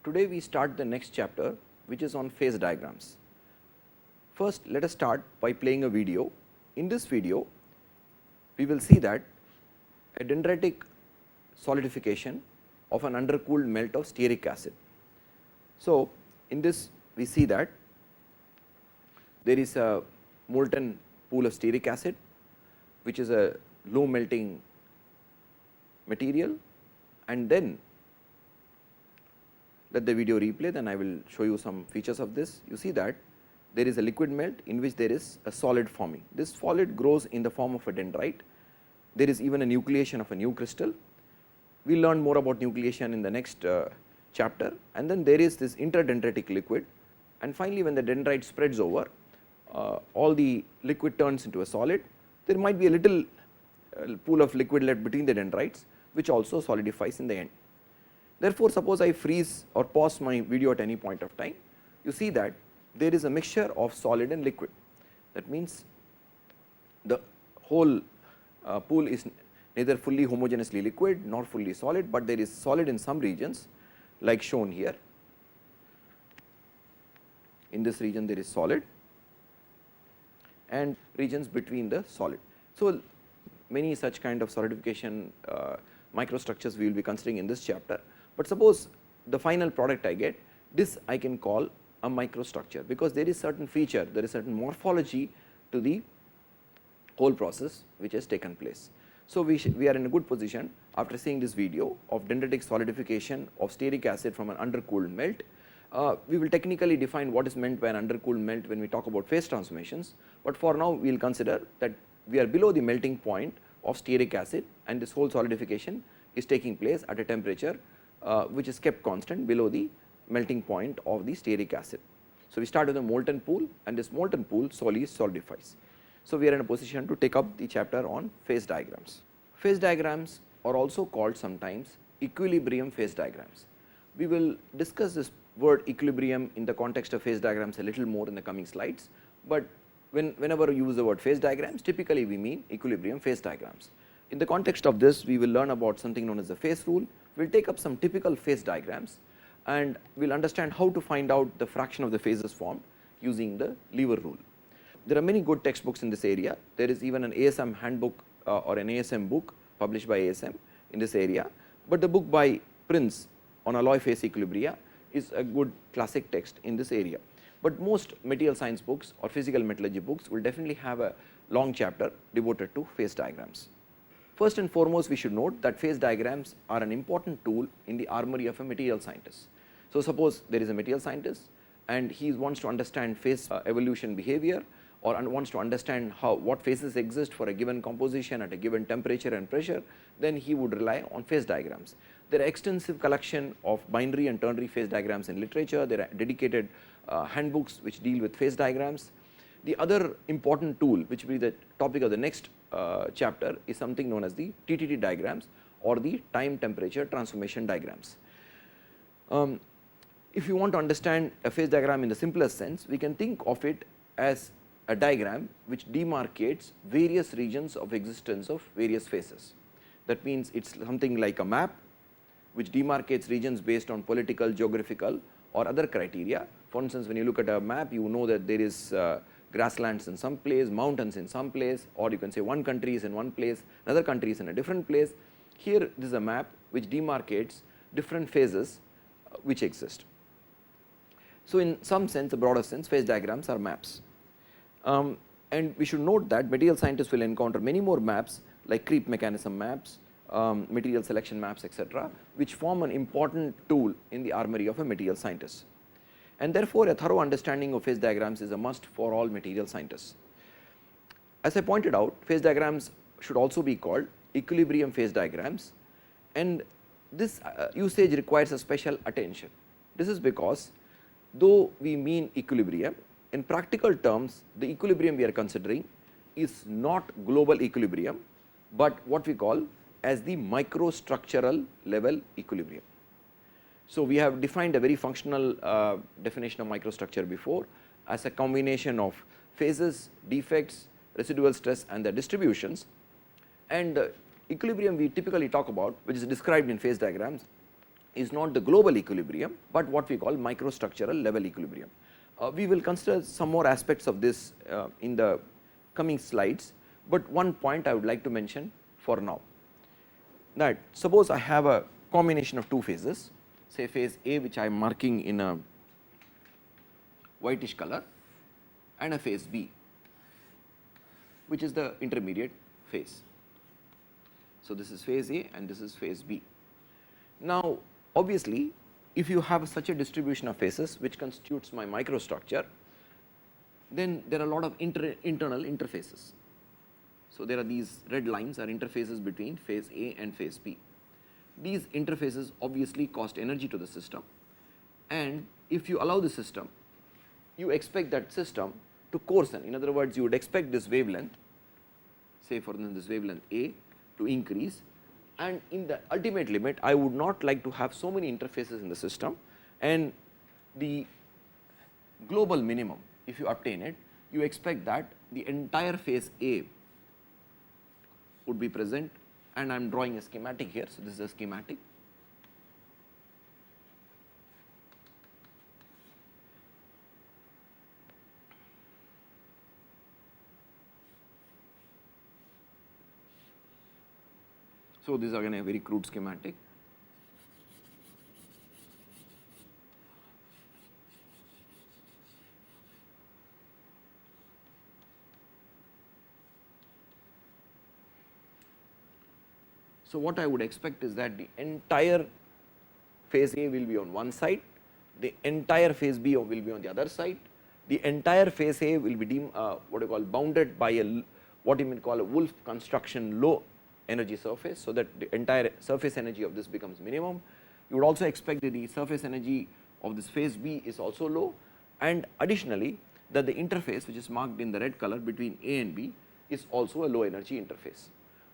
Today we start the next chapter, which is on phase diagrams. First, let us start by playing a video. In this video, we will see that a dendritic solidification of an undercooled melt of stearic acid. So, in this we see that there is a molten pool of stearic acid, which is a low melting material, and then let the video replay, then I will show you some features of this. You see that there is a liquid melt in which there is a solid forming. This solid grows in the form of a dendrite. There is even a nucleation of a new crystal. We will learn more about nucleation in the next chapter, and then there is this interdendritic liquid, and finally when the dendrite spreads over, all the liquid turns into a solid. There might be a little pool of liquid left between the dendrites, which also solidifies in the end. Therefore, suppose I freeze or pause my video at any point of time, you see that there is a mixture of solid and liquid. That means the whole pool is neither fully homogeneously liquid nor fully solid, but there is solid in some regions, like shown here. In this region there is solid and regions between the solid. So, many such kind of solidification microstructures we will be considering in this chapter, but suppose the final product I get, this I can call a microstructure, because there is certain feature, there is certain morphology to the whole process which has taken place. So, we are in a good position after seeing this video of dendritic solidification of stearic acid from an undercooled melt. We will technically define what is meant by an undercooled melt when we talk about phase transformations, but for now we will consider that we are below the melting point of stearic acid, and this whole solidification is taking place at a temperature which is kept constant below the melting point of the stearic acid. So, we start with a molten pool, and this molten pool slowly solidifies. So, we are in a position to take up the chapter on phase diagrams. Phase diagrams are also called sometimes equilibrium phase diagrams. We will discuss this word equilibrium in the context of phase diagrams a little more in the coming slides, but whenever we use the word phase diagrams, typically we mean equilibrium phase diagrams. In the context of this, we will learn about something known as the phase rule. We will take up some typical phase diagrams, and we will understand how to find out the fraction of the phases formed using the lever rule. There are many good textbooks in this area. There is even an ASM handbook or an ASM book published by ASM in this area, but the book by Prince on alloy phase equilibria is a good classic text in this area. But most material science books or physical metallurgy books will definitely have a long chapter devoted to phase diagrams. First and foremost, we should note that phase diagrams are an important tool in the armory of a material scientist. So, suppose there is a material scientist and he wants to understand phase evolution behavior, or wants to understand what phases exist for a given composition at a given temperature and pressure, then he would rely on phase diagrams. There are extensive collection of binary and ternary phase diagrams in literature. There are dedicated handbooks which deal with phase diagrams. The other important tool, which will be the topic of the next chapter, is something known as the TTT diagrams, or the time temperature transformation diagrams. If you want to understand a phase diagram in the simplest sense, we can think of it as a diagram which demarcates various regions of existence of various phases. That means it is something like a map which demarcates regions based on political, geographical or other criteria. For instance, when you look at a map, you know that there is grasslands in some place, mountains in some place, or you can say one country is in one place, another country is in a different place. Here this is a map which demarcates different phases which exist. So, in some sense, a broader sense, phase diagrams are maps. And we should note that material scientists will encounter many more maps, like creep mechanism maps, material selection maps, etc., which form an important tool in the armory of a material scientist. And therefore, a thorough understanding of phase diagrams is a must for all material scientists. As I pointed out, phase diagrams should also be called equilibrium phase diagrams, and this usage requires a special attention. This is because though we mean equilibrium, in practical terms the equilibrium we are considering is not global equilibrium, but what we call as the microstructural level equilibrium. So, we have defined a very functional definition of microstructure before as a combination of phases, defects, residual stress and the distributions, and equilibrium we typically talk about, which is described in phase diagrams, is not the global equilibrium, but what we call microstructural level equilibrium. We will consider some more aspects of this in the coming slides, but one point I would like to mention for now, that suppose I have a combination of two phases, say phase A which I am marking in a whitish color, and a phase B which is the intermediate phase. So, this is phase A and this is phase B. Now, obviously, if you have such a distribution of phases which constitutes my microstructure, then there are a lot of internal interfaces. So, there are these red lines are interfaces between phase A and phase B. These interfaces obviously cost energy to the system, and if you allow the system, you expect that system to coarsen. In other words, you would expect this wavelength, say for instance this wavelength A, to increase, and in the ultimate limit I would not like to have so many interfaces in the system, and the global minimum, if you obtain it, you expect that the entire phase A would be present, and I am drawing a schematic here. So, this is a schematic. So, this is again a very crude schematic. So, what I would expect is that the entire phase A will be on one side, the entire phase B will be on the other side, the entire phase A will be what you call bounded by a what you may call a Wolf construction low energy surface, so that the entire surface energy of this becomes minimum. You would also expect that the surface energy of this phase B is also low, and additionally that the interface which is marked in the red color between A and B is also a low energy interface.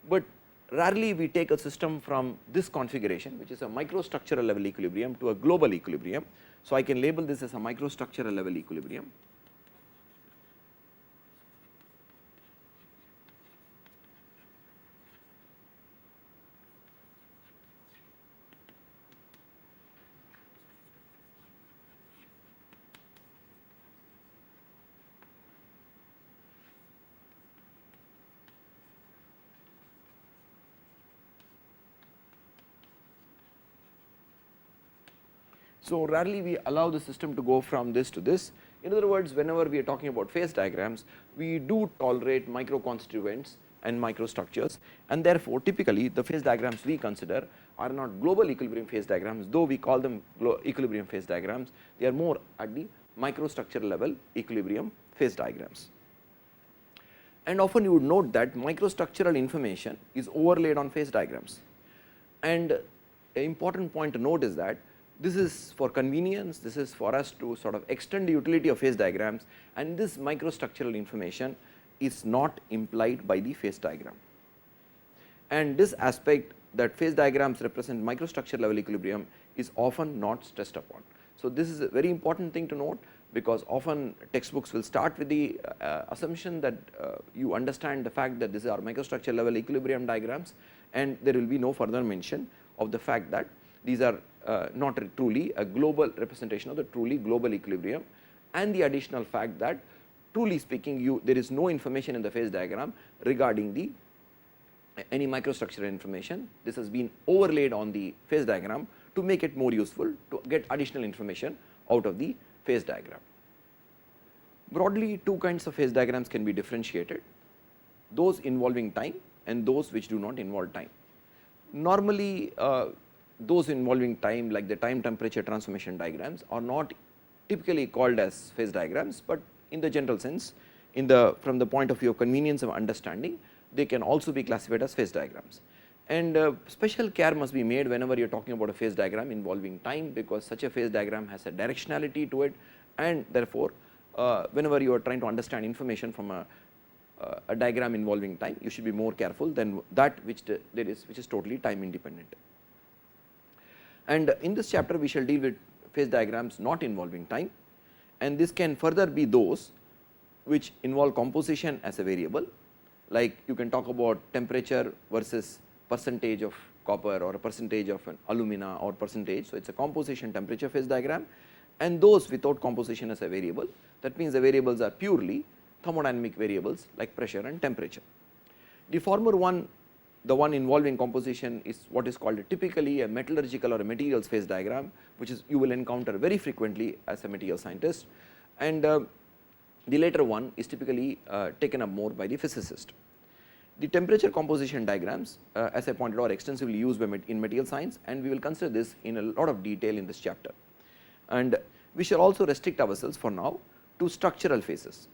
But rarely we take a system from this configuration, which is a microstructural level equilibrium, to a global equilibrium. So, I can label this as a microstructural level equilibrium. So, rarely we allow the system to go from this to this. In other words, whenever we are talking about phase diagrams, we do tolerate micro constituents and microstructures, and therefore, typically the phase diagrams we consider are not global equilibrium phase diagrams, though we call them equilibrium phase diagrams. They are more at the microstructural level equilibrium phase diagrams. And often you would note that microstructural information is overlaid on phase diagrams, and an important point to note is that this is for convenience, this is for us to sort of extend the utility of phase diagrams, and this microstructural information is not implied by the phase diagram. And this aspect, that phase diagrams represent microstructure level equilibrium, is often not stressed upon. So, this is a very important thing to note, because often textbooks will start with the assumption that you understand the fact that these are microstructure level equilibrium diagrams, and there will be no further mention of the fact that these are not truly a global representation of the truly global equilibrium, and the additional fact that truly speaking there is no information in the phase diagram regarding the any microstructural information. This has been overlaid on the phase diagram to make it more useful to get additional information out of the phase diagram. Broadly, two kinds of phase diagrams can be differentiated: those involving time and those which do not involve time. Normally, those involving time, like the time temperature transformation diagrams, are not typically called as phase diagrams, but in the general sense, from the point of view of convenience of understanding, they can also be classified as phase diagrams. And special care must be made whenever you are talking about a phase diagram involving time, because such a phase diagram has a directionality to it, and therefore, whenever you are trying to understand information from a diagram involving time, you should be more careful than that which is totally time independent. And in this chapter, we shall deal with phase diagrams not involving time, and this can further be those which involve composition as a variable, like you can talk about temperature versus percentage of copper or a percentage of an alumina or percentage. So, it is a composition temperature phase diagram, and those without composition as a variable, that means the variables are purely thermodynamic variables like pressure and temperature. The former one, the one involving composition, is what is called typically a metallurgical or a materials phase diagram, which is you will encounter very frequently as a material scientist, and the later one is typically taken up more by the physicist. The temperature composition diagrams, as I pointed out, are extensively used in material science, and we will consider this in a lot of detail in this chapter. And we shall also restrict ourselves for now to structural phases,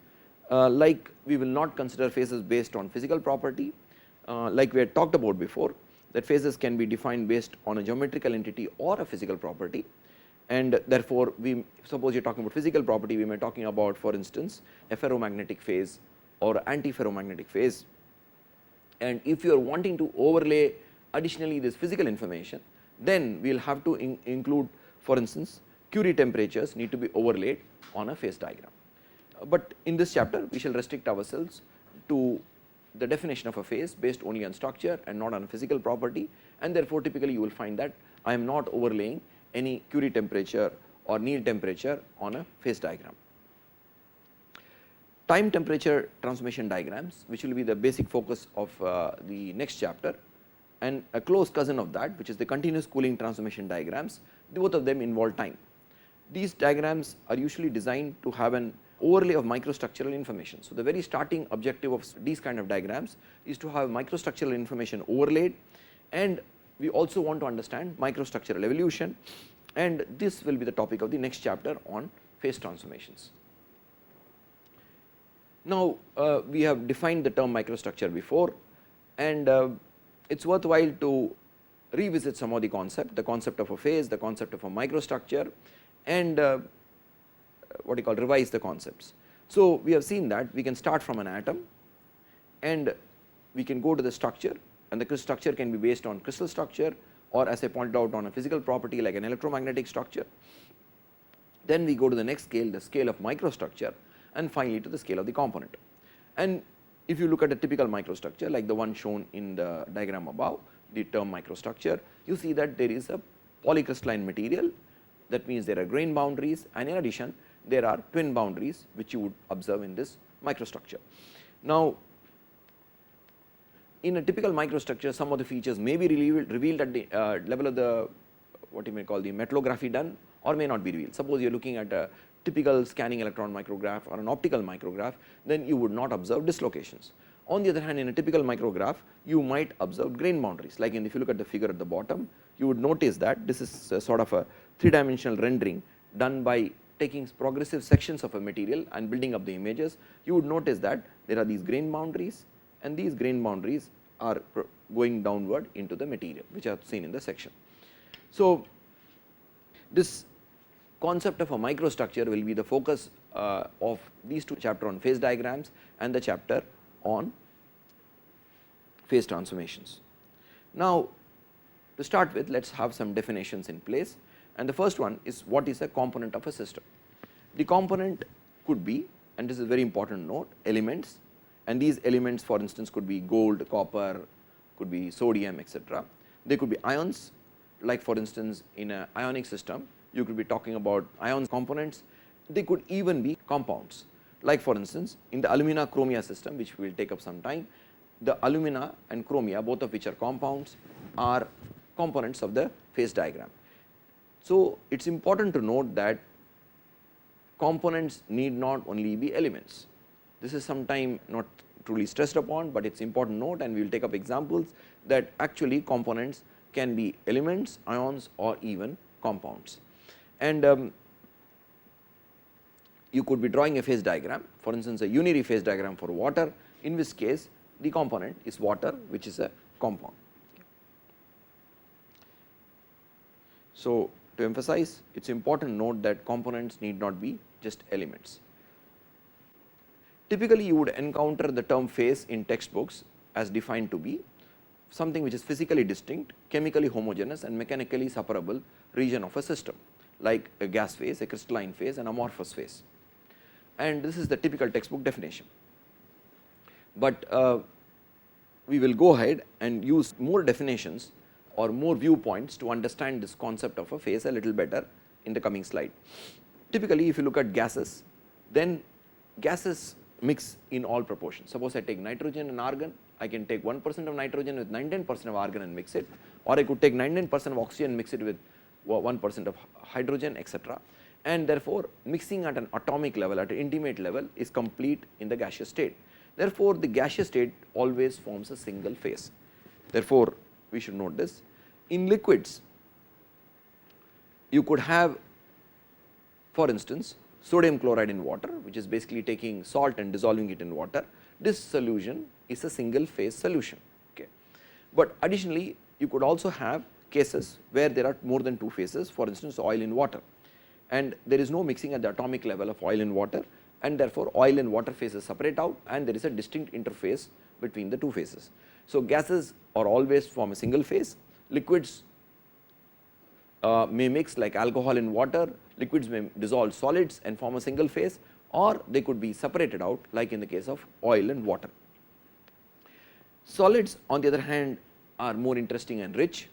like we will not consider phases based on physical property, like we had talked about before, that phases can be defined based on a geometrical entity or a physical property, and therefore, we suppose you are talking about physical property, we may be talking about, for instance, a ferromagnetic phase or antiferromagnetic phase. And if you are wanting to overlay additionally this physical information, then we will have to include, for instance, Curie temperatures need to be overlaid on a phase diagram. But in this chapter, we shall restrict ourselves to the definition of a phase based only on structure and not on a physical property, and therefore, typically you will find that I am not overlaying any Curie temperature or Néel temperature on a phase diagram. Time temperature transformation diagrams, which will be the basic focus of the next chapter, and a close cousin of that, which is the continuous cooling transformation diagrams, both of them involve time. These diagrams are usually designed to have an overlay of microstructural information. So, the very starting objective of these kind of diagrams is to have microstructural information overlaid, and we also want to understand microstructural evolution, and this will be the topic of the next chapter on phase transformations. Now, we have defined the term microstructure before, and it is worthwhile to revisit some of the concept of a phase, the concept of a microstructure, and what you call revise the concepts. So, we have seen that we can start from an atom and we can go to the structure, and the structure can be based on crystal structure, or as I pointed out, on a physical property like an electromagnetic structure. Then we go to the next scale, the scale of microstructure, and finally to the scale of the component. And if you look at a typical microstructure like the one shown in the diagram above, the term microstructure, you see that there is a polycrystalline material, that means there are grain boundaries, and in addition there are twin boundaries which you would observe in this microstructure. Now, in a typical microstructure, some of the features may be revealed at the level of the what you may call the metallography done, or may not be revealed. Suppose you are looking at a typical scanning electron micrograph or an optical micrograph, then you would not observe dislocations. On the other hand, in a typical micrograph, you might observe grain boundaries, like if you look at the figure at the bottom, you would notice that this is a sort of a three-dimensional rendering done by taking progressive sections of a material and building up the images. You would notice that there are these grain boundaries, and these grain boundaries are going downward into the material, which are seen in the section. So, this concept of a microstructure will be the focus of these two chapters on phase diagrams and the chapter on phase transformations. Now, to start with, let us have some definitions in place, and the first one is what is a component of a system. The component could be, and this is a very important note, elements, and these elements, for instance, could be gold, copper, could be sodium, etc. They could be ions, like for instance in an ionic system you could be talking about ion components. They could even be compounds, like for instance in the alumina chromia system, which we will take up some time. The alumina and chromia, both of which are compounds, are components of the phase diagram. So, it is important to note that components need not only be elements. This is sometime not truly stressed upon, but it is important note, and we will take up examples that actually components can be elements, ions, or even compounds. And you could be drawing a phase diagram, for instance a unary phase diagram for water, in which case the component is water, which is a compound. So, to emphasize, it is important to note that components need not be just elements. Typically, you would encounter the term phase in textbooks as defined to be something which is physically distinct, chemically homogeneous, and mechanically separable region of a system, like a gas phase, a crystalline phase, and amorphous phase. And this is the typical textbook definition. But we will go ahead and use more definitions or more viewpoints to understand this concept of a phase a little better in the coming slide. Typically, if you look at gases, then gases mix in all proportions. Suppose I take nitrogen and argon, I can take 1% of nitrogen with 19% of argon and mix it, or I could take 19% of oxygen and mix it with 1% of hydrogen, etc. And therefore, mixing at an atomic level, at an intimate level is complete in the gaseous state. Therefore, the gaseous state always forms a single phase. Therefore, we should note this. In liquids, you could have, for instance, sodium chloride in water, which is basically taking salt and dissolving it in water. This solution is a single phase solution. Okay. But additionally, you could also have cases where there are more than two phases, for instance, oil in water, and there is no mixing at the atomic level of oil in water, and therefore, oil and water phases separate out and there is a distinct interface between the two phases. So, gases are always form a single phase, liquids may mix like alcohol in water, liquids may dissolve solids and form a single phase, or they could be separated out like in the case of oil and water. Solids, on the other hand, are more interesting and rich.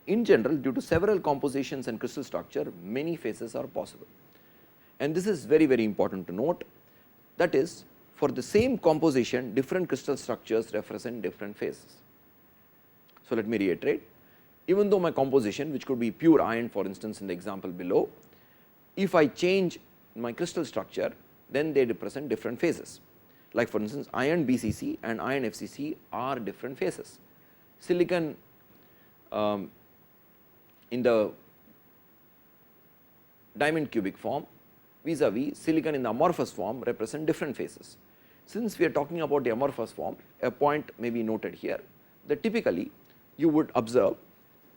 In general, due to several compositions and crystal structure, many phases are possible. And this is very, very important to note, that is, for the same composition, different crystal structures represent different phases. So, let me reiterate, even though my composition, which could be pure iron, for instance, in the example below, if I change my crystal structure, then they represent different phases. Like for instance, iron BCC and iron FCC are different phases. Silicon in the diamond cubic form vis-a-vis silicon in the amorphous form represent different phases. Since we are talking about the amorphous form, a point may be noted here, that typically you would observe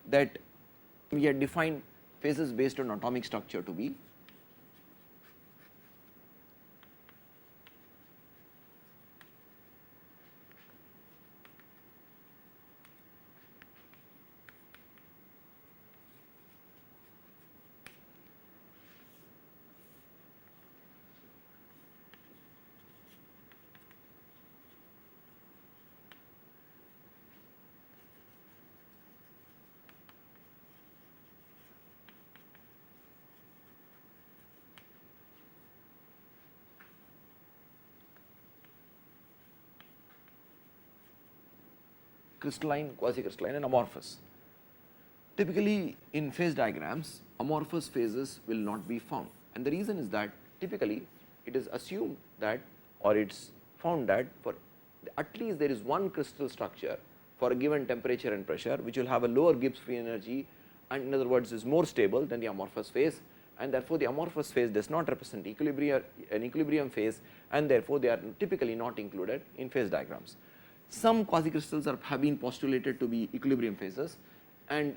that we had defined phases based on atomic structure to be crystalline, quasi-crystalline and amorphous. Typically in phase diagrams, amorphous phases will not be found, and the reason is that typically it is assumed that, or it is found that for at least there is one crystal structure for a given temperature and pressure which will have a lower Gibbs free energy, and in other words is more stable than the amorphous phase, and therefore the amorphous phase does not represent an equilibrium phase, and therefore they are typically not included in phase diagrams. Some quasicrystals have been postulated to be equilibrium phases, and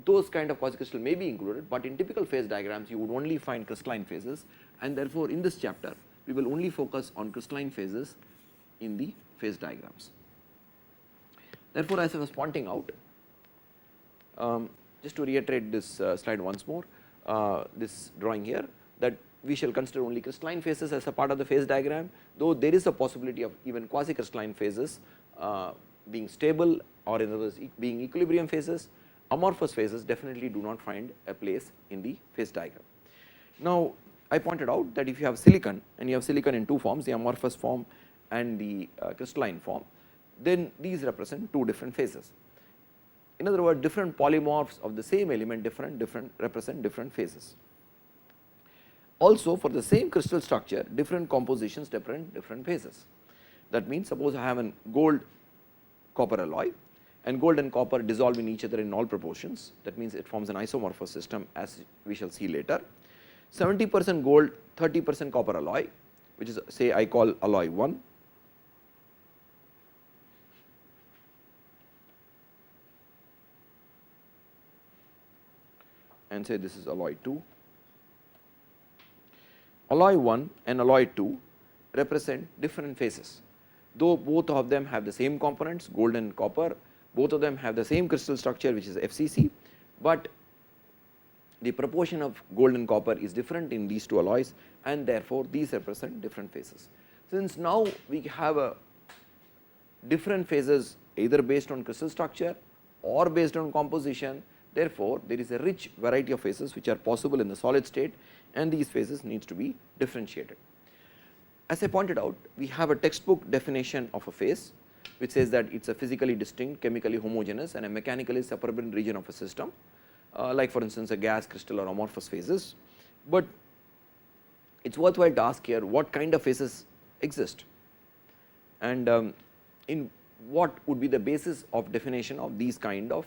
those kind of quasicrystal may be included, but in typical phase diagrams you would only find crystalline phases, and therefore in this chapter we will only focus on crystalline phases in the phase diagrams. Therefore, as I was pointing out, just to reiterate this slide once more, this drawing here, that we shall consider only crystalline phases as a part of the phase diagram, though there is a possibility of even quasi-crystalline phases being stable, or in other words being equilibrium phases. Amorphous phases definitely do not find a place in the phase diagram. Now, I pointed out that if you have silicon, and you have silicon in two forms, the amorphous form and the crystalline form, then these represent two different phases. In other words, different polymorphs of the same element represent different phases. Also, for the same crystal structure, different compositions represent different phases. That means, suppose I have a gold copper alloy, and gold and copper dissolve in each other in all proportions. That means, it forms an isomorphous system, as we shall see later. 70% gold, 30% copper alloy, which is, say, I call alloy 1, and say this is alloy 2. Alloy 1 and alloy 2 represent different phases, though both of them have the same components, gold and copper, both of them have the same crystal structure, which is FCC, but the proportion of gold and copper is different in these two alloys, and therefore these represent different phases. Since now we have a different phases either based on crystal structure or based on composition. Therefore, there is a rich variety of phases which are possible in the solid state, and these phases needs to be differentiated. As I pointed out, we have a textbook definition of a phase which says that it is a physically distinct, chemically homogeneous and a mechanically separable region of a system, like for instance a gas, crystal or amorphous phases. But it is worthwhile to ask here what kind of phases exist, and in what would be the basis of definition of these kind of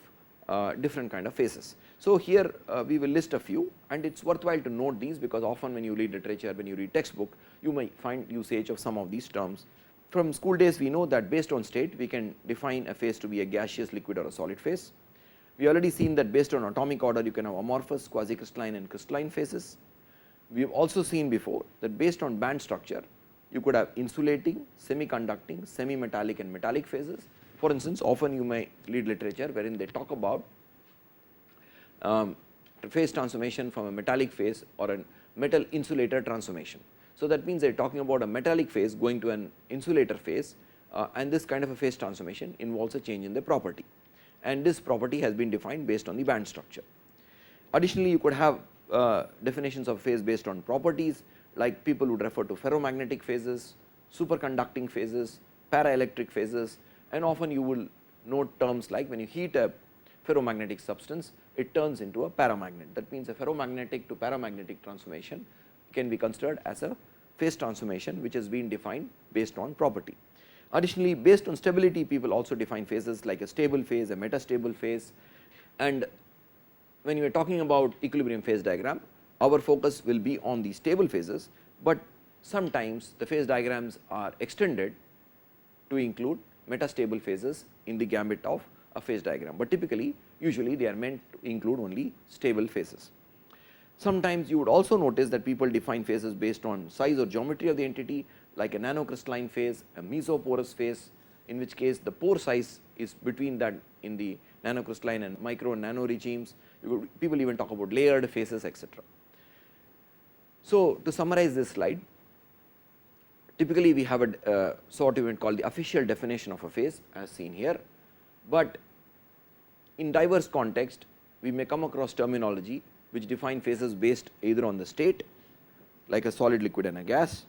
different kind of phases. So, here we will list a few, and it is worthwhile to note these, because often when you read literature, when you read textbook, you may find usage of some of these terms. From school days we know that based on state we can define a phase to be a gaseous, liquid or a solid phase. We already seen that based on atomic order you can have amorphous, quasi-crystalline and crystalline phases. We have also seen before that based on band structure you could have insulating, semiconducting, semi-metallic and metallic phases. For instance, often you may read literature wherein they talk about phase transformation from a metallic phase or a metal insulator transformation. So, that means they are talking about a metallic phase going to an insulator phase, and this kind of a phase transformation involves a change in the property, and this property has been defined based on the band structure. Additionally, you could have definitions of phase based on properties, like people would refer to ferromagnetic phases, superconducting phases, paraelectric phases, and often you will note terms like when you heat a ferromagnetic substance, it turns into a paramagnet. That means a ferromagnetic to paramagnetic transformation can be considered as a phase transformation which has been defined based on property. Additionally, based on stability, people also define phases like a stable phase, a metastable phase, and when you are talking about equilibrium phase diagram, our focus will be on the stable phases, but sometimes the phase diagrams are extended to include metastable phases in the gambit of a phase diagram, but typically usually they are meant to include only stable phases. Sometimes you would also notice that people define phases based on size or geometry of the entity, like a nanocrystalline phase, a mesoporous phase, in which case the pore size is between that in the nanocrystalline and micro and nano regimes. People even talk about layered phases, etc. So, to summarize this slide, typically we have a sort of event called the official definition of a phase as seen here, but in diverse context we may come across terminology which define phases based either on the state, like a solid, liquid and a gas.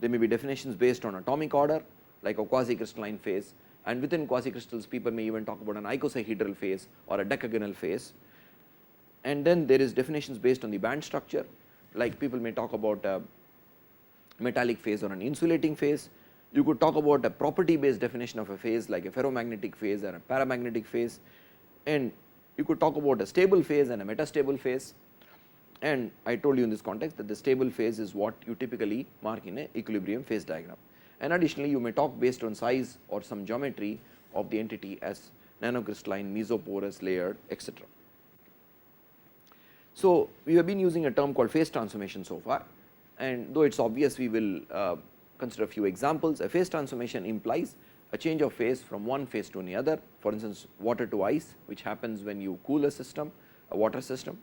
There may be definitions based on atomic order, like a quasi-crystalline phase, and within quasi-crystals people may even talk about an icosahedral phase or a decagonal phase. And then there is definitions based on the band structure, like people may talk about a metallic phase or an insulating phase. You could talk about a property based definition of a phase like a ferromagnetic phase or a paramagnetic phase, and you could talk about a stable phase and a metastable phase. And I told you in this context that the stable phase is what you typically mark in an equilibrium phase diagram. And additionally, you may talk based on size or some geometry of the entity as nanocrystalline, mesoporous, layered, etc. So, we have been using a term called phase transformation so far, and though it is obvious, we will consider a few examples. A phase transformation implies a change of phase from one phase to another. For instance, water to ice, which happens when you cool a system, a water system.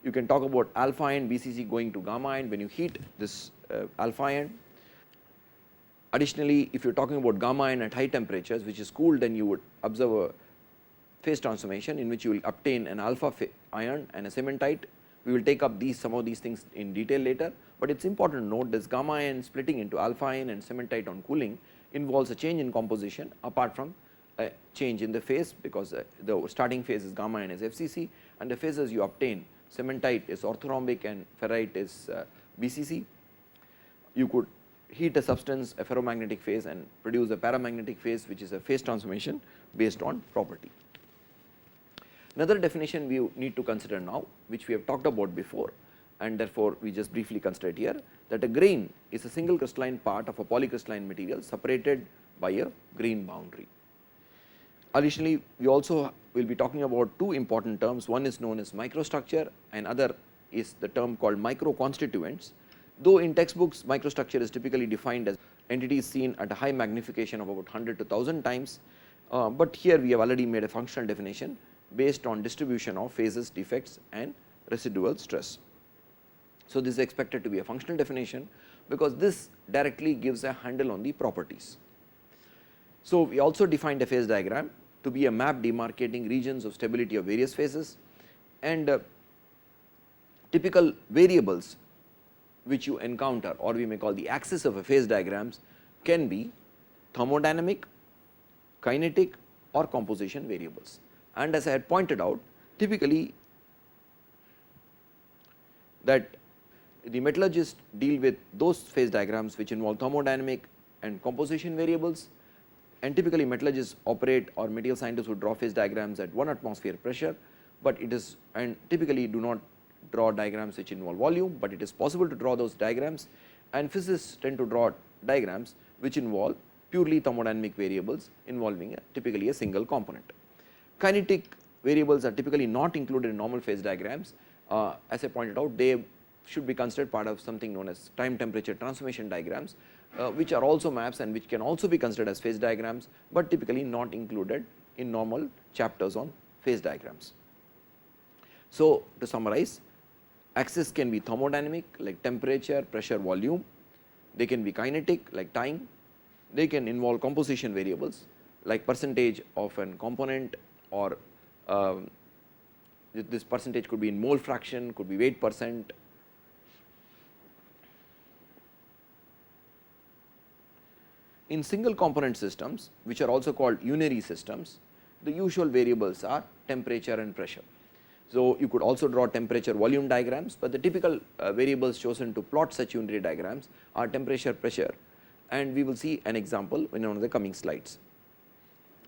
You can talk about alpha ion BCC going to gamma ion when you heat this alpha ion. Additionally, if you are talking about gamma ion at high temperatures, which is cooled, then you would observe a phase transformation in which you will obtain an alpha ion and a cementite. We will take up some of these things in detail later, but it is important to note this gamma ion splitting into alpha ion and cementite on cooling involves a change in composition apart from a change in the phase, because the starting phase is gamma ion is FCC, and the phases you obtain, cementite is orthorhombic and ferrite is BCC. You could heat a substance, a ferromagnetic phase, and produce a paramagnetic phase, which is a phase transformation based on property. Another definition we need to consider now, which we have talked about before, and therefore we just briefly consider it here, that a grain is a single crystalline part of a polycrystalline material separated by a grain boundary. Additionally, we also will be talking about two important terms. One is known as microstructure and other is the term called microconstituents. Though in textbooks microstructure is typically defined as entities seen at a high magnification of about 100 to 1000 times, but here we have already made a functional definition based on distribution of phases, defects and residual stress. So, this is expected to be a functional definition because this directly gives a handle on the properties. So, we also defined a phase diagram to to be a map demarcating regions of stability of various phases, and typical variables which you encounter, or we may call the axis of a phase diagrams, can be thermodynamic, kinetic or composition variables. And as I had pointed out, typically that the metallurgists deal with those phase diagrams which involve thermodynamic and composition variables, and typically metallurgists operate, or material scientists would draw phase diagrams at 1 atmosphere pressure, but it is, and typically do not draw diagrams which involve volume, but it is possible to draw those diagrams, and physicists tend to draw diagrams which involve purely thermodynamic variables involving typically a single component. Kinetic variables are typically not included in normal phase diagrams. As I pointed out, they should be considered part of something known as time temperature transformation diagrams, which are also maps and which can also be considered as phase diagrams, but typically not included in normal chapters on phase diagrams. So, to summarize, axis can be thermodynamic like temperature, pressure, volume. They can be kinetic like time. They can involve composition variables like percentage of an component, or this percentage could be in mole fraction, could be weight percent. In single component systems, which are also called unary systems, the usual variables are temperature and pressure. So, you could also draw temperature volume diagrams, but the typical variables chosen to plot such unary diagrams are temperature, pressure, and we will see an example in one of the coming slides.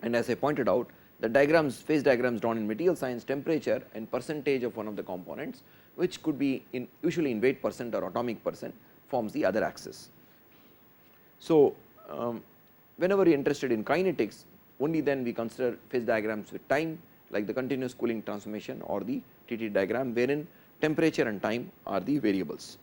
And as I pointed out, the diagrams, phase diagrams drawn in material science, temperature and percentage of one of the components, which could be in usually in weight percent or atomic percent, forms the other axis. So, whenever you are interested in kinetics, only then we consider phase diagrams with time, like the continuous cooling transformation or the TT diagram, wherein temperature and time are the variables.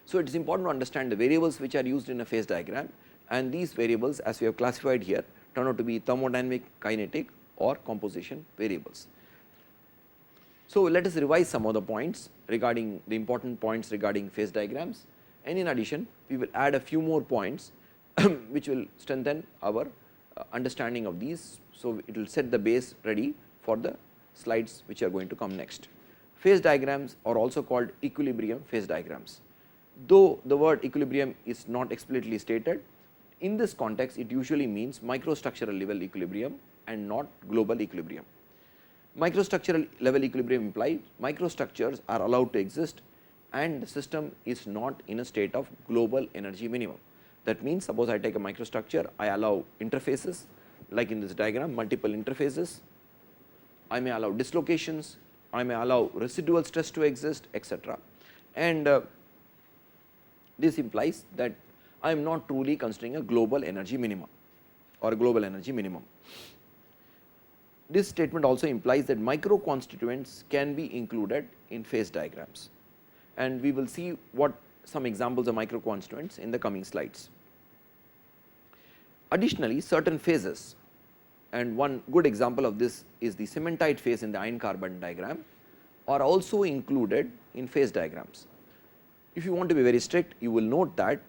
So, it is important to understand the variables which are used in a phase diagram, and these variables, as we have classified here, turn out to be thermodynamic, kinetic or composition variables. So, let us revise some of the points regarding the important points regarding phase diagrams, and in addition we will add a few more points which will strengthen our understanding of these. So, it will set the base ready for the slides which are going to come next. Phase diagrams are also called equilibrium phase diagrams. Though the word equilibrium is not explicitly stated, in this context it usually means microstructural level equilibrium and not global equilibrium. Microstructural level equilibrium implies microstructures are allowed to exist and the system is not in a state of global energy minimum. That means, suppose I take a microstructure, I allow interfaces, like in this diagram, multiple interfaces, I may allow dislocations, I may allow residual stress to exist, etc. And this implies that I am not truly considering a global energy minimum or a global energy minimum. This statement also implies that micro constituents can be included in phase diagrams, and we will see what some examples of micro constituents in the coming slides. Additionally, certain phases, and one good example of this is the cementite phase in the iron carbon diagram, are also included in phase diagrams. If you want to be very strict, you will note that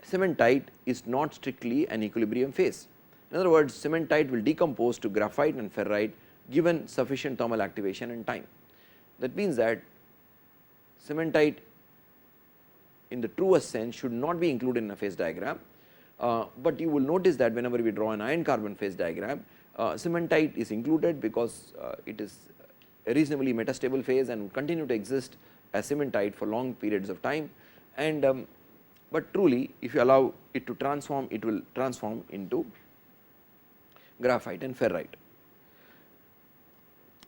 cementite is not strictly an equilibrium phase. In other words, cementite will decompose to graphite and ferrite given sufficient thermal activation and time. That means that cementite in the truest sense should not be included in a phase diagram, but you will notice that whenever we draw an iron carbon phase diagram, cementite is included because it is a reasonably metastable phase and will continue to exist as cementite for long periods of time, and but truly if you allow it to transform, it will transform into graphite and ferrite.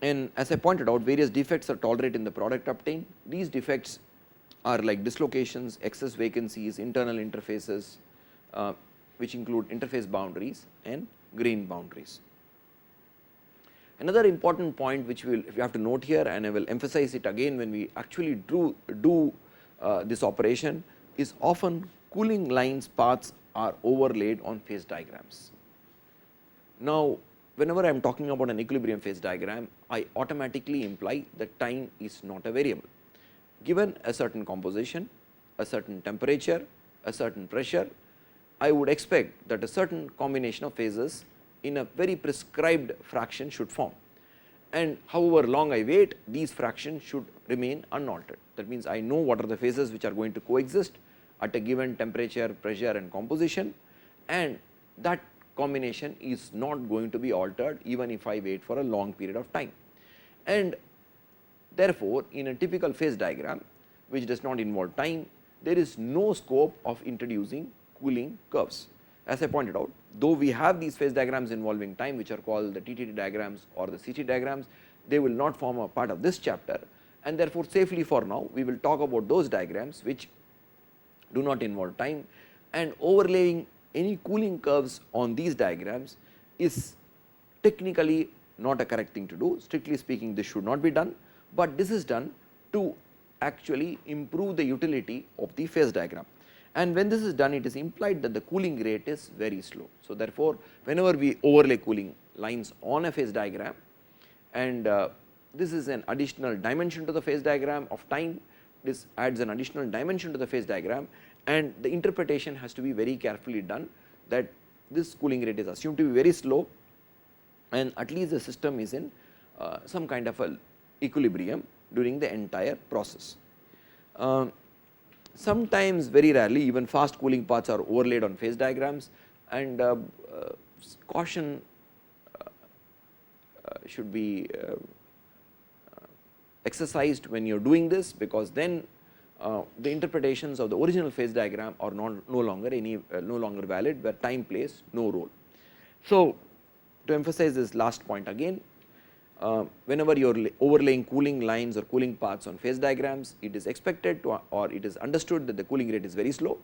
And as I pointed out, various defects are tolerated in the product obtained. These defects are like dislocations, excess vacancies, internal interfaces, which include interface boundaries and grain boundaries. Another important point which we have to note here, and I will emphasize it again when we actually do this operation, is often cooling lines paths are overlaid on phase diagrams. Now, whenever I am talking about an equilibrium phase diagram, I automatically imply that time is not a variable. Given a certain composition, a certain temperature, a certain pressure, I would expect that a certain combination of phases in a very prescribed fraction should form, and however long I wait, these fractions should remain unaltered. That means, I know what are the phases which are going to coexist at a given temperature, pressure and composition, and that combination is not going to be altered even if I wait for a long period of time. And therefore, in a typical phase diagram which does not involve time, there is no scope of introducing cooling curves. As I pointed out, though we have these phase diagrams involving time which are called the TTD diagrams or the CT diagrams, they will not form a part of this chapter, and therefore, safely for now we will talk about those diagrams which do not involve time, and overlaying any cooling curves on these diagrams is technically not a correct thing to do. Strictly speaking, this should not be done, but this is done to actually improve the utility of the phase diagram. And when this is done, it is implied that the cooling rate is very slow. So, therefore, whenever we overlay cooling lines on a phase diagram, and this is an additional dimension to the phase diagram of time, this adds an additional dimension to the phase diagram, and the interpretation has to be very carefully done that this cooling rate is assumed to be very slow, and at least the system is in some kind of a equilibrium during the entire process. Sometimes, very rarely, even fast cooling paths are overlaid on phase diagrams, and caution should be exercised when you are doing this, because then the interpretations of the original phase diagram are no longer valid, where time plays no role. So, to emphasize this last point again, whenever you are overlaying cooling lines or cooling paths on phase diagrams, it is expected to, or it is understood that the cooling rate is very slow.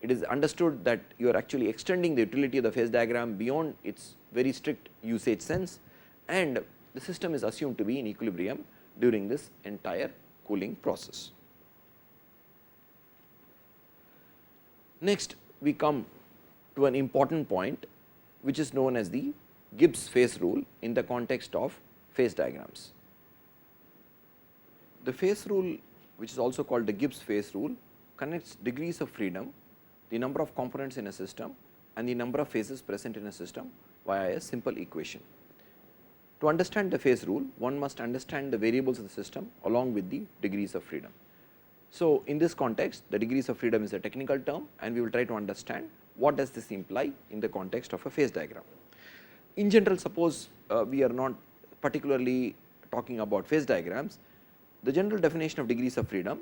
It is understood that you are actually extending the utility of the phase diagram beyond its very strict usage sense, and the system is assumed to be in equilibrium during this entire cooling process. Next, we come to an important point which is known as the Gibbs phase rule in the context of phase diagrams. The phase rule, which is also called the Gibbs phase rule, connects degrees of freedom, the number of components in a system and the number of phases present in a system via a simple equation. To understand the phase rule, one must understand the variables of the system along with the degrees of freedom. So, in this context, the degrees of freedom is a technical term, and we will try to understand what does this imply in the context of a phase diagram. In general, suppose we are not particularly talking about phase diagrams, the general definition of degrees of freedom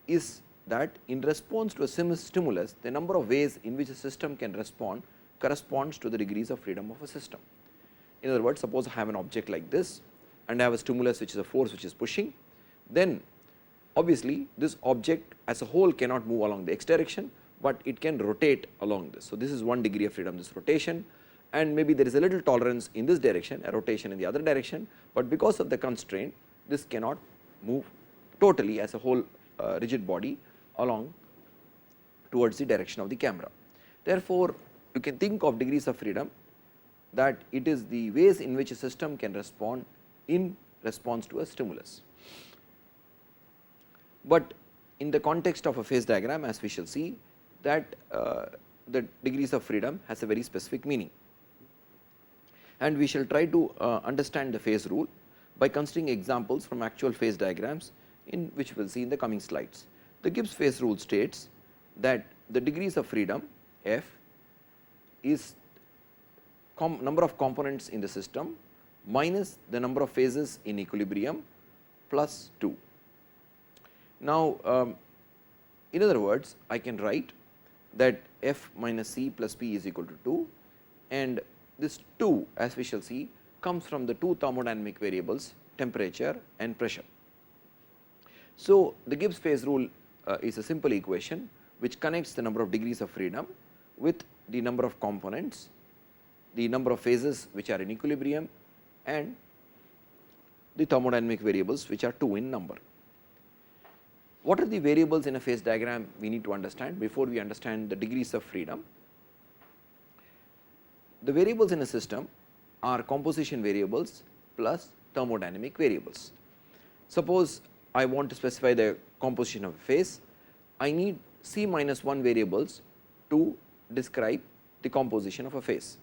is that in response to a stimulus, the number of ways in which a system can respond corresponds to the degrees of freedom of a system. In other words, suppose I have an object like this and I have a stimulus which is a force which is pushing, then obviously this object as a whole cannot move along the x direction, but it can rotate along this. So, this is one degree of freedom, this rotation, and maybe there is a little tolerance in this direction, a rotation in the other direction, but because of the constraint this cannot move totally as a whole rigid body along towards the direction of the camera. Therefore, you can think of degrees of freedom that it is the ways in which a system can respond in response to a stimulus. But in the context of a phase diagram, as we shall see, that the degrees of freedom has a very specific meaning, and we shall try to understand the phase rule by considering examples from actual phase diagrams, in which we will see in the coming slides. The Gibbs phase rule states that the degrees of freedom f is number of components in the system minus the number of phases in equilibrium plus 2. Now, in other words, I can write that f minus c plus p is equal to 2, and this 2, as we shall see, comes from the two thermodynamic variables, temperature and pressure. So, the Gibbs phase rule is a simple equation which connects the number of degrees of freedom with the number of components, the number of phases which are in equilibrium, and the thermodynamic variables which are 2 in number. What are the variables in a phase diagram we need to understand before we understand the degrees of freedom? The variables in a system are composition variables plus thermodynamic variables. Suppose I want to specify the composition of a phase, I need c minus 1 variables to describe the composition of a phase.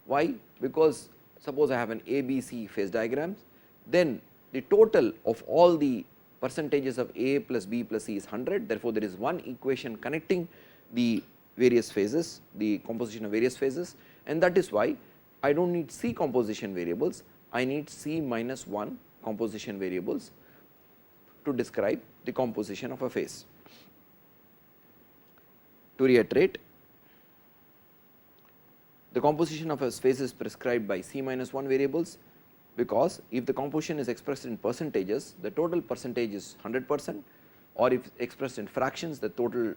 Why? Because suppose I have an A, B, C phase diagrams, then the total of all the percentages of A plus B plus C is 100. Therefore, there is one equation connecting the various phases, the composition of various phases, and that is why I do not need C composition variables, I need C minus 1 composition variables to describe the composition of a phase. To reiterate, the composition of a phase is prescribed by C minus 1 variables, because if the composition is expressed in percentages, the total percentage is 100%, or if expressed in fractions, the total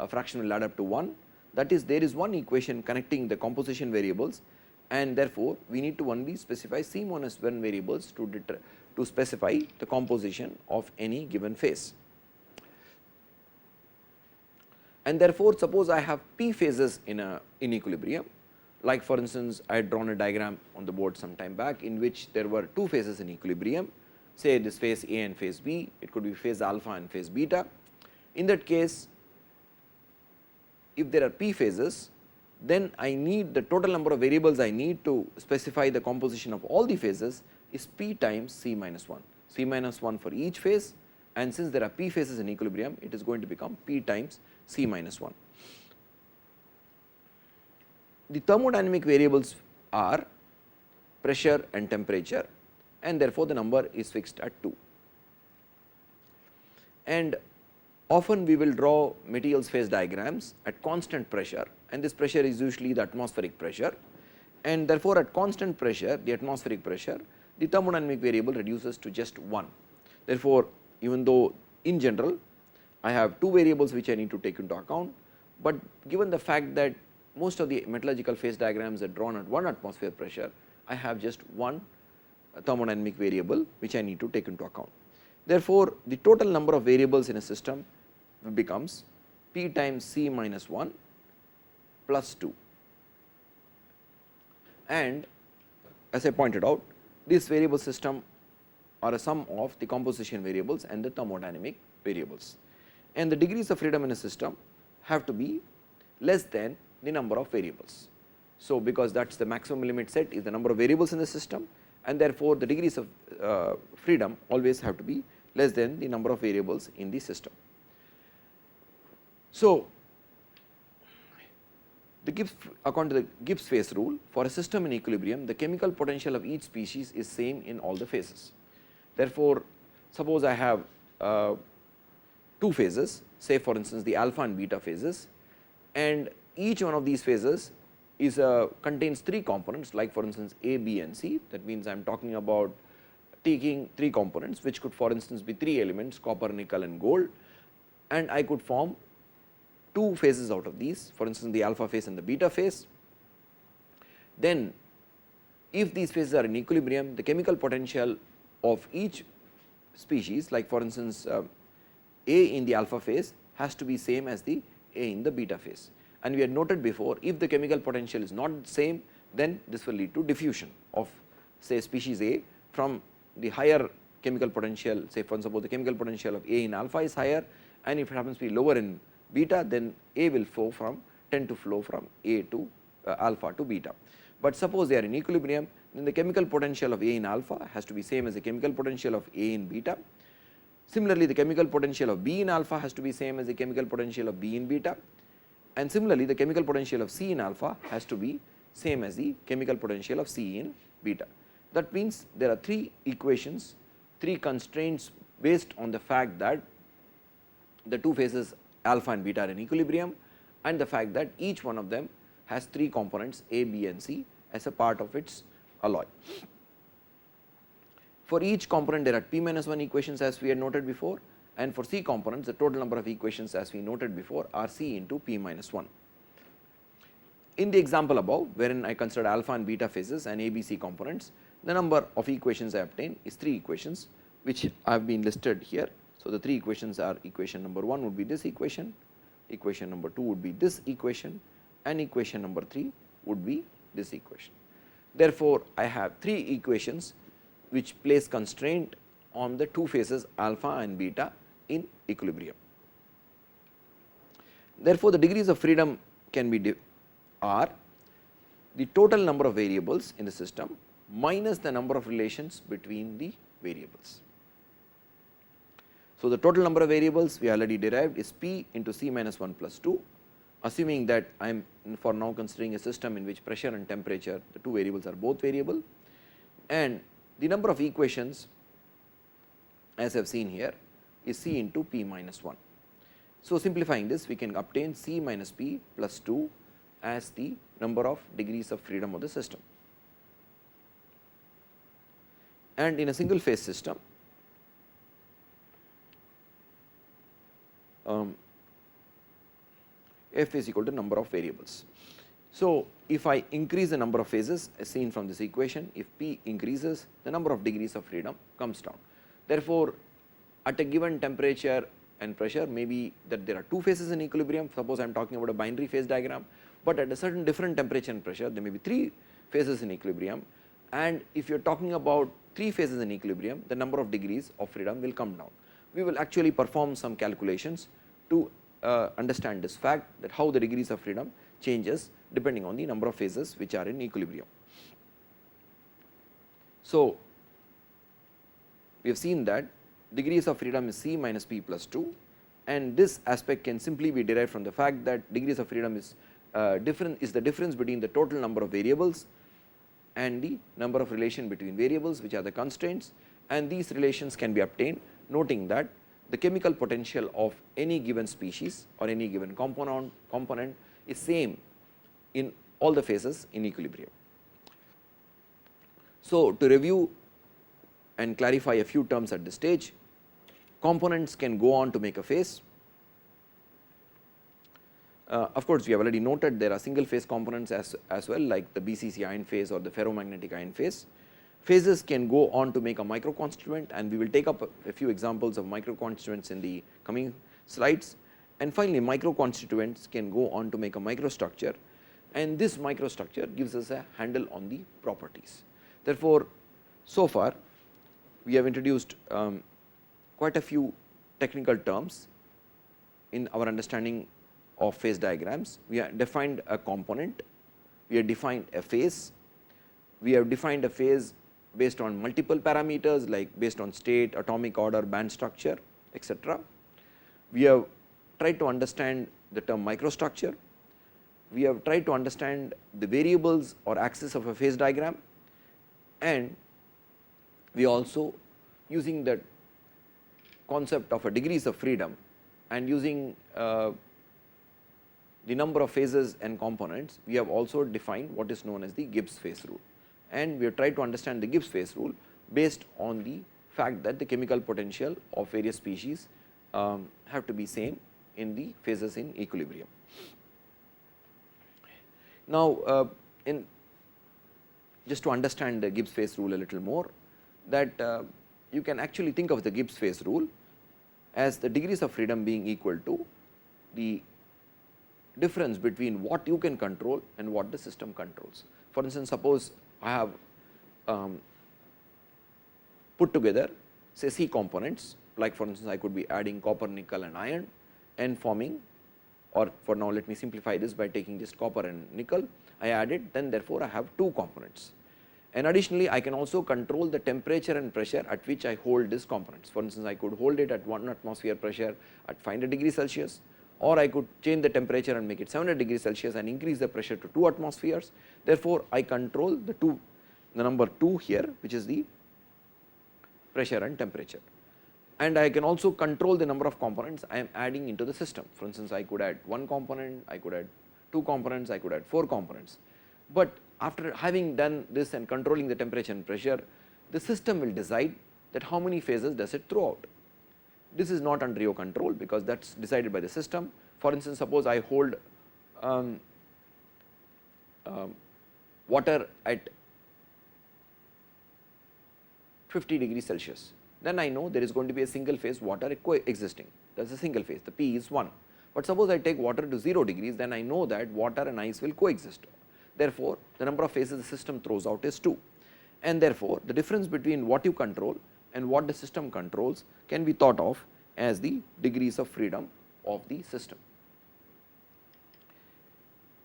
fraction will add up to 1. That is, there is one equation connecting the composition variables, and therefore, we need to only specify C minus 1 variables to specify the composition of any given phase. And therefore, suppose I have P phases in equilibrium, like for instance, I had drawn a diagram on the board some time back in which there were two phases in equilibrium, say this phase A and phase B, it could be phase alpha and phase beta. In that case, if there are P phases, then I need the total number of variables I need to specify the composition of all the phases is P times C minus 1, C minus 1 for each phase, and since there are P phases in equilibrium, it is going to become P times C minus 1. The thermodynamic variables are pressure and temperature, and therefore, the number is fixed at 2. And often we will draw materials phase diagrams at constant pressure, and this pressure is usually the atmospheric pressure, and therefore, at constant pressure, the atmospheric pressure, the thermodynamic variable reduces to just 1. Therefore, even though in general I have two variables which I need to take into account, but given the fact that most of the metallurgical phase diagrams are drawn at 1 atmosphere pressure, I have just one thermodynamic variable which I need to take into account. Therefore, the total number of variables in a system becomes P times C minus 1 plus 2, and as I pointed out, this variable system are a sum of the composition variables and the thermodynamic variables, and the degrees of freedom in a system have to be less than the number of variables. So, because that is the maximum limit set is the number of variables in the system, and therefore, the degrees of freedom always have to be less than the number of variables in the system. So, the Gibbs, according to the Gibbs phase rule, for a system in equilibrium, the chemical potential of each species is same in all the phases. Therefore, suppose I have two phases, say for instance, the alpha and beta phases, and each one of these phases is contains three components, like for instance A, B and C. That means I am talking about taking three components which could for instance be three elements, copper, nickel and gold, and I could form two phases out of these, for instance the alpha phase and the beta phase. Then if these phases are in equilibrium, the chemical potential of each species, like for instance A in the alpha phase has to be same as the A in the beta phase. And we had noted before, if the chemical potential is not same, then this will lead to diffusion of say species A from the higher chemical potential, say for suppose the chemical potential of A in alpha is higher, and if it happens to be lower in beta, then A will tend to flow from A to alpha to beta. But suppose they are in equilibrium, then the chemical potential of A in alpha has to be same as the chemical potential of A in beta. Similarly, the chemical potential of B in alpha has to be same as the chemical potential of B in beta, and similarly the chemical potential of C in alpha has to be same as the chemical potential of C in beta. That means there are three equations, three constraints based on the fact that the two phases alpha and beta are in equilibrium, and the fact that each one of them has three components A, B and C as a part of its alloy. For each component there are P minus 1 equations as we had noted before, and for C components the total number of equations as we noted before are C into P minus 1. In the example above, wherein I considered alpha and beta phases and A, B, C components, the number of equations I obtain is 3 equations which have been listed here. So, the 3 equations are equation number 1 would be this equation, equation number 2 would be this equation, and equation number 3 would be this equation. Therefore, I have 3 equations which place constraint on the two phases alpha and beta in equilibrium. Therefore, the degrees of freedom can be are the total number of variables in the system minus the number of relations between the variables. So, the total number of variables we already derived is P into C minus 1 plus 2, assuming that I am for now considering a system in which pressure and temperature, the two variables are both variable, and the number of equations as I have seen here is C into P minus 1. So, simplifying this, we can obtain C minus P plus 2 as the number of degrees of freedom of the system. And in a single phase system, F is equal to number of variables. So, if I increase the number of phases as seen from this equation, if P increases, the number of degrees of freedom comes down. Therefore, at a given temperature and pressure, maybe that there are two phases in equilibrium, suppose I am talking about a binary phase diagram, but at a certain different temperature and pressure there may be three phases in equilibrium, and if you are talking about three phases in equilibrium, the number of degrees of freedom will come down. We will actually perform some calculations to understand this fact, that how the degrees of freedom changes depending on the number of phases which are in equilibrium. So, we have seen that degrees of freedom is C minus P plus 2, and this aspect can simply be derived from the fact that degrees of freedom is the difference between the total number of variables and the number of relation between variables, which are the constraints, and these relations can be obtained noting that the chemical potential of any given species or any given component is same in all the phases in equilibrium. So, to review and clarify a few terms at this stage, components can go on to make a phase. Of course, we have already noted there are single phase components as well, like the BCC ion phase or the ferromagnetic ion phase. Phases can go on to make a microconstituent, and we will take up a few examples of microconstituents in the coming slides. And finally, microconstituents can go on to make a microstructure, and this microstructure gives us a handle on the properties. Therefore, so far we have introduced quite a few technical terms in our understanding of phase diagrams. We have defined a component, we have defined a phase, we have defined a phase based on multiple parameters like based on state, atomic order, band structure, etc. We have tried to understand the term microstructure, we have tried to understand the variables or axis of a phase diagram, and we also, using the concept of a degrees of freedom and using the number of phases and components, we have also defined what is known as the Gibbs phase rule, and we have tried to understand the Gibbs phase rule based on the fact that the chemical potential of various species have to be same in the phases in equilibrium. Now, just to understand the Gibbs phase rule a little more, that you can actually think of the Gibbs phase rule as the degrees of freedom being equal to the difference between what you can control and what the system controls. For instance, suppose I have put together say C components, like for instance I could be adding copper, nickel and iron and forming, or for now let me simplify this by taking just copper and nickel, I added, then therefore I have two components. And additionally, I can also control the temperature and pressure at which I hold these components. For instance, I could hold it at 1 atmosphere pressure at 500 degrees Celsius, or I could change the temperature and make it 700 degrees Celsius and increase the pressure to 2 atmospheres. Therefore, I control the number 2 here, which is the pressure and temperature. And I can also control the number of components I am adding into the system. For instance, I could add 1 component, I could add 2 components, I could add 4 components. But after having done this and controlling the temperature and pressure, the system will decide that how many phases does it throw out. This is not under your control because that is decided by the system. For instance, suppose I hold water at 50 degrees Celsius, then I know there is going to be a single phase water coexisting, that is a single phase, the P is 1. But suppose I take water to 0 degrees, then I know that water and ice will coexist. Therefore, the number of phases the system throws out is 2, and therefore, the difference between what you control and what the system controls can be thought of as the degrees of freedom of the system.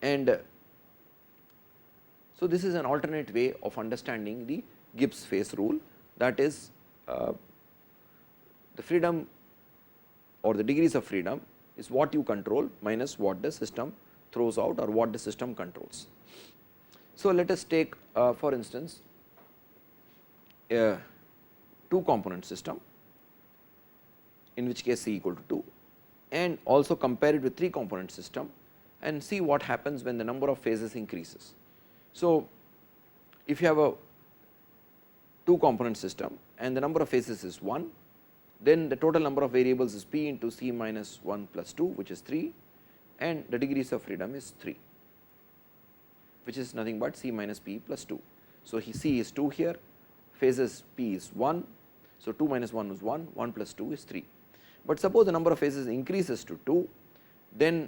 And So, this is an alternate way of understanding the Gibbs phase rule, that is the freedom or the degrees of freedom is what you control minus what the system throws out or what the system controls. So, let us take for instance a 2 component system, in which case C equal to 2, and also compare it with 3 component system and see what happens when the number of phases increases. So, if you have a 2 component system and the number of phases is 1, then the total number of variables is p into C minus 1 plus 2, which is 3, and the degrees of freedom is 3, which is nothing but C minus p plus 2. So, C is 2 here, phases p is 1. So, 2 minus 1 is 1, 1 plus 2 is 3. But suppose the number of phases increases to 2, then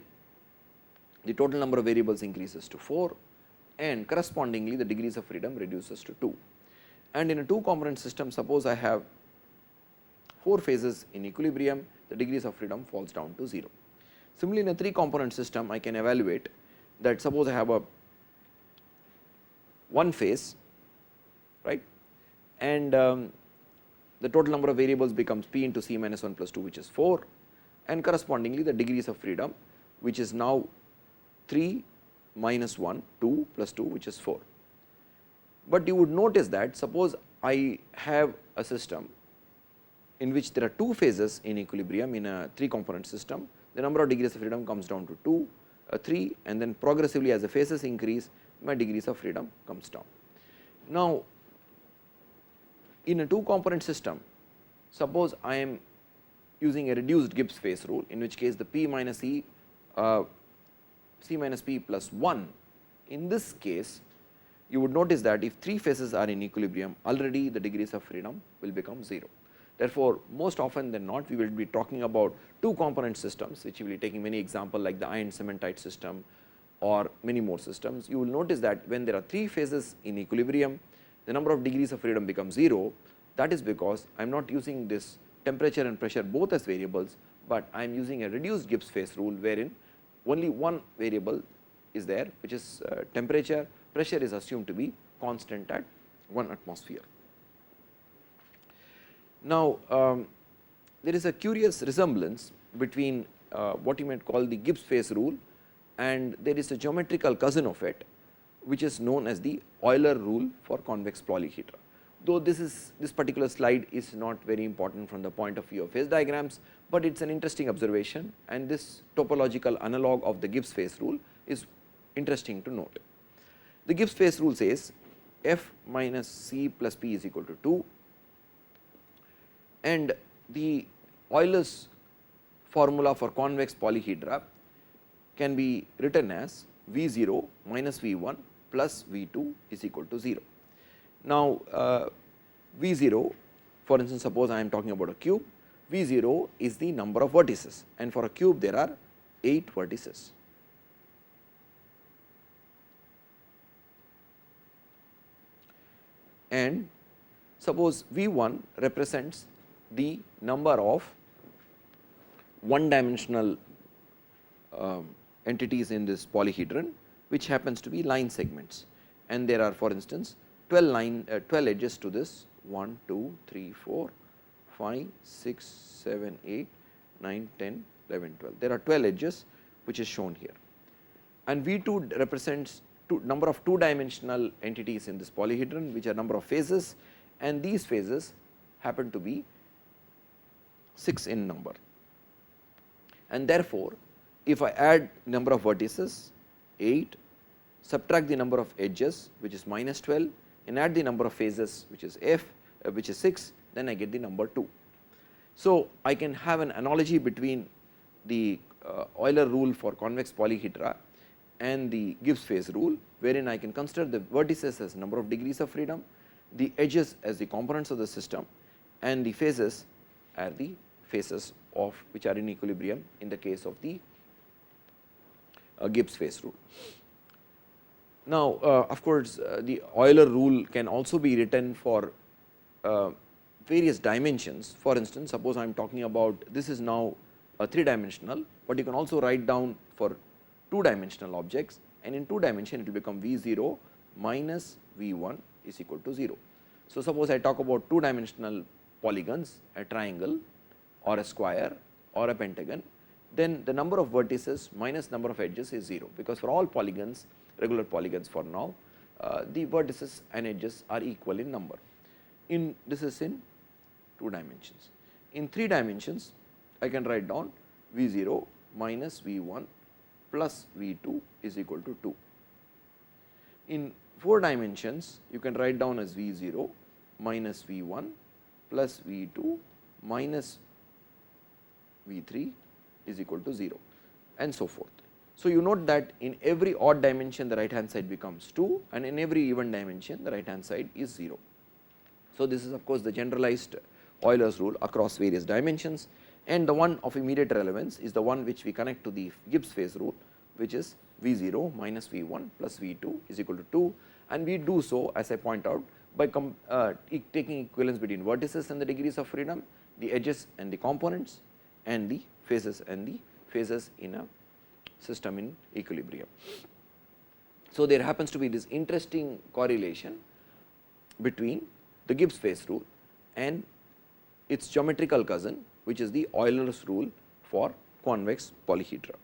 the total number of variables increases to 4, and correspondingly the degrees of freedom reduces to 2. And in a 2 component system, suppose I have 4 phases in equilibrium, the degrees of freedom falls down to 0. Similarly, in a 3 component system, I can evaluate that suppose I have a 1 phase, right, and the total number of variables becomes p into C minus 1 plus 2, which is 4, and correspondingly the degrees of freedom, which is now 3 minus 1, 2 plus 2, which is 4. But you would notice that suppose I have a system in which there are 2 phases in equilibrium in a 3 component system, the number of degrees of freedom comes down to 2, 3, and then progressively as the phases increase, my degrees of freedom comes down. Now, in a 2 component system, suppose I am using a reduced Gibbs phase rule, in which case the p minus e C minus p plus 1, in this case you would notice that if 3 phases are in equilibrium, already the degrees of freedom will become 0. Therefore, most often than not we will be talking about 2 component systems, which we will be taking many examples like the iron cementite system or many more systems. You will notice that when there are 3 phases in equilibrium, the number of degrees of freedom becomes 0. That is because I am not using this temperature and pressure both as variables, but I am using a reduced Gibbs phase rule, wherein only one variable is there, which is temperature. Pressure is assumed to be constant at 1 atmosphere. Now, there is a curious resemblance between what you might call the Gibbs phase rule, and there is a geometrical cousin of it, which is known as the Euler rule for convex polyhedra. Though this particular slide is not very important from the point of view of phase diagrams, but it is an interesting observation, and this topological analog of the Gibbs phase rule is interesting to note. The Gibbs phase rule says f minus c plus p is equal to 2, and the Euler's formula for convex polyhedra can be written as V0 minus V1 plus V2 is equal to 0. Now, V0, for instance, suppose I am talking about a cube, V0 is the number of vertices, and for a cube there are 8 vertices. And suppose V1 represents the number of one dimensional entities in this polyhedron, which happens to be line segments, and there are, for instance, 12 edges to this 1, 2, 3, 4, 5, 6, 7, 8, 9, 10, 11, 12. There are 12 edges which is shown here, and V2 represents number of 2 dimensional entities in this polyhedron, which are number of phases, and these phases happen to be 6 in number. And therefore, if I add number of vertices 8, subtract the number of edges, which is minus 12, and add the number of phases, which is f, which is 6, then I get the number 2. So, I can have an analogy between the Euler rule for convex polyhedra and the Gibbs phase rule, wherein I can consider the vertices as number of degrees of freedom, the edges as the components of the system, and the phases are the phases of which are in equilibrium in the case of the Gibbs phase rule. Now, of course, the Euler rule can also be written for various dimensions. For instance, suppose I am talking about this is now a 3-dimensional, but you can also write down for 2-dimensional objects, and in 2 dimension it will become V0 minus V1 is equal to 0. So, suppose I talk about two dimensional polygons, a triangle or a square or a pentagon, then the number of vertices minus number of edges is 0, because for all polygons, regular polygons for now, the vertices and edges are equal in number. In this is in 2 dimensions. In 3 dimensions, I can write down V 0 minus V 1 plus V 2 is equal to 2. In 4 dimensions, you can write down as V 0 minus V 1 plus V 2 minus V 3 is equal to 0, and so forth. So, you note that in every odd dimension the right hand side becomes 2, and in every even dimension the right hand side is 0. So, this is of course the generalized Euler's rule across various dimensions, and the one of immediate relevance is the one which we connect to the Gibbs phase rule, which is V 0 minus V 1 plus V 2 is equal to 2, and we do so, as I point out, by taking equivalence between vertices and the degrees of freedom, the edges and the components, and the phases in a system in equilibrium. So, there happens to be this interesting correlation between the Gibbs phase rule and its geometrical cousin, which is the Euler's rule for convex polyhedra.